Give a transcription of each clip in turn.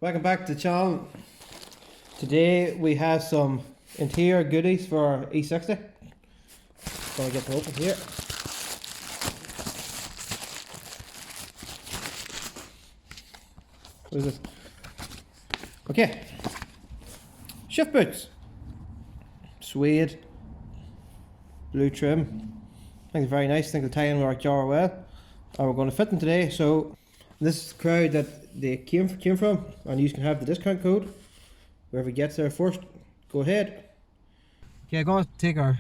Welcome back to the channel. Today we have some interior goodies for our E60. Gonna get them open here. What is this? Okay. Shift boots. Suede. Blue trim. I think they're very nice. I think they'll tie in with our jar well. And we're going to fit them today. So this is the crowd that they came from, and you can have the discount code. Whoever gets there first, go ahead. Okay, I'm going to take our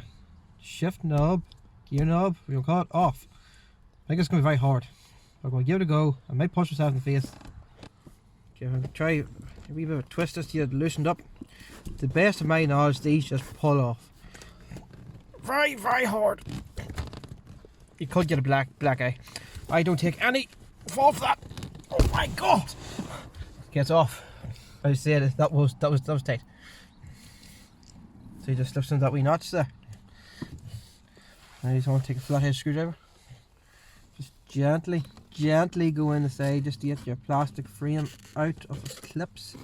shift knob, gear knob, we'll call it, off. I think it's going to be very hard. I'm going to give it a go. I might punch myself in the face. Okay, I'm going to try a wee bit of a twist this to get it loosened up. To the best of my knowledge, these just pull off. Very, very hard. You could get a black eye. I don't take any fall for that. Oh my god! Gets off. I said that was tight. So you just slips into that wee notch there. Now you just want to take a flathead screwdriver. Just gently go in the side just to get your plastic frame out of the clips.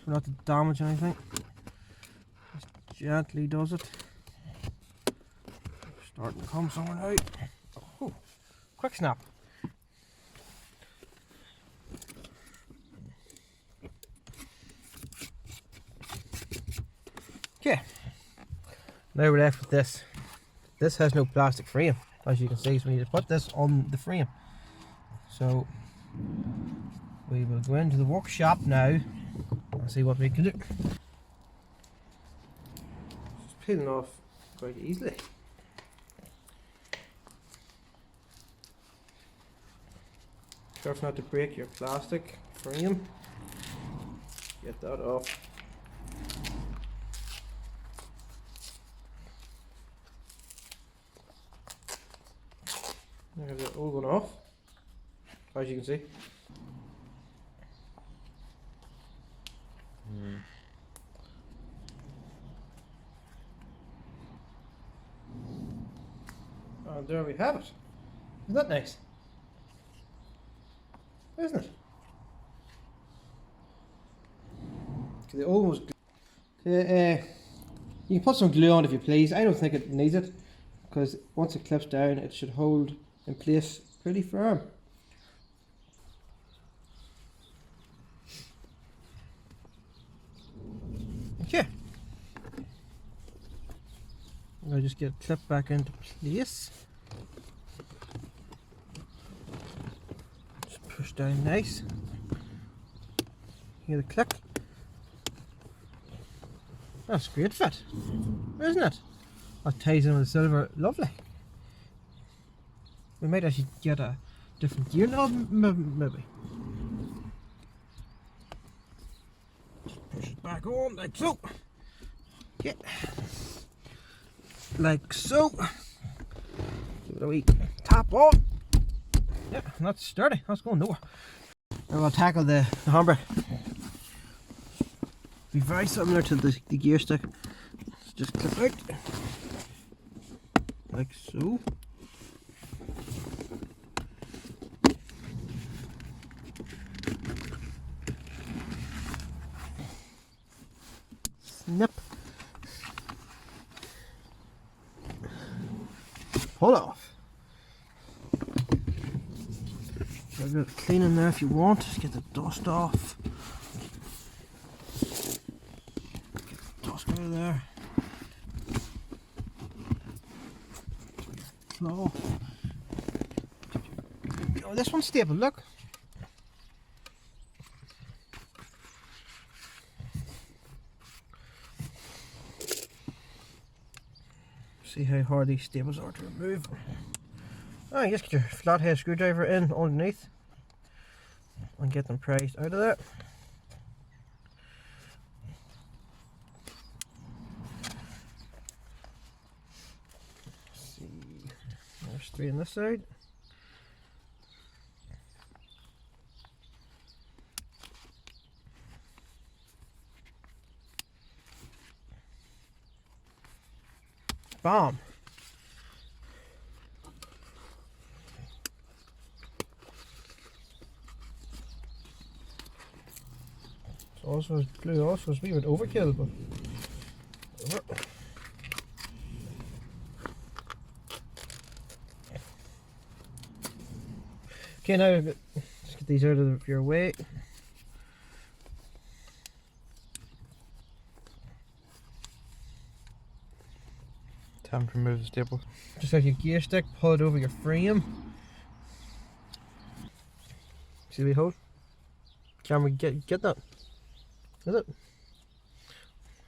So not to damage anything. Just gently does it. Starting to come somewhere now. Oh, quick snap. Okay, now we're left with this. This has no plastic frame, as you can see, so we need to put this on the frame. So we will go into the workshop now and see what we can do. Just peeling off quite easily. Careful not to break your plastic frame. Get that off. There's the old one off, as you can see. And there we have it. Isn't that nice? Isn't it? Okay, the old one's okay, you can put some glue on if you please. I don't think it needs it, because once it clips down it should hold in place pretty firm. Okay. I'll just get it clipped back into place. Just push down nice. Hear the click. That's a great fit, isn't it? That ties in with the silver, lovely. We might actually get a different gear knob, maybe. Just push it back on like so. Okay. Like so. Give it a wee tap on. Yeah, that's sturdy. That's going nowhere. Now we'll tackle the handbrake. Be very similar to the gear stick. Just clip out. Like so. Snip. Pull off. A bit of clean in there if you want. Just get the dust off. Get the dust out of there. Flow. Oh, this one's stable, look. See how hard these staples are to remove. Oh, you just get your flathead screwdriver in underneath and get them prized out of there. Let's see, there's 3 on this side. Bam! Also, glue also is a wee bit overkill, but whatever. Okay, now let's get these out of your way. Time to remove the staple. Just like your gear stick, pull it over your frame. See the wee hole? Can we get that? Is it?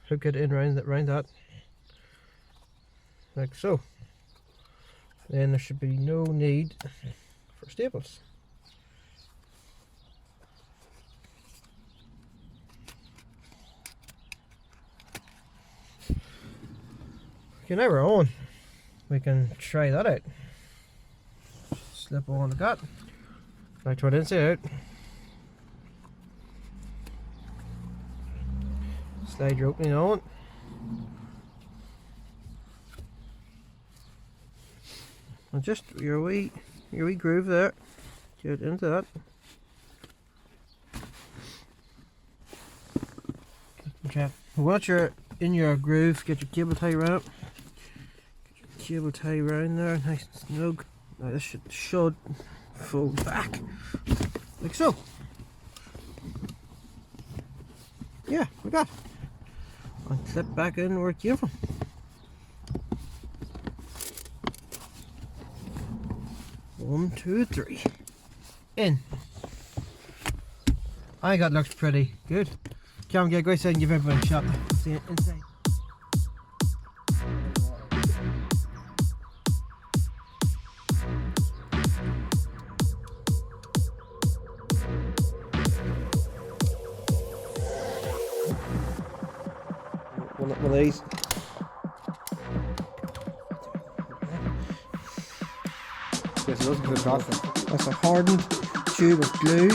Hook it in round that. Like so. Then there should be no need for staples. Okay, now we're on. We can try that out. Slip on the gut. Now turn it inside out. Slide your opening on. And just your wee groove there. Get into that. Okay. Once you're in your groove, get your cable tie around it. Get your cable tie around there, nice and snug. Now this should fold back, like so. Yeah, we got it. And clip back in where it came from. One, two, three. In. I think that looks pretty good. Come on, go outside and give everyone a shot. See it inside. One of these. Yes, it doesn't go off. That's a hardened tube of glue.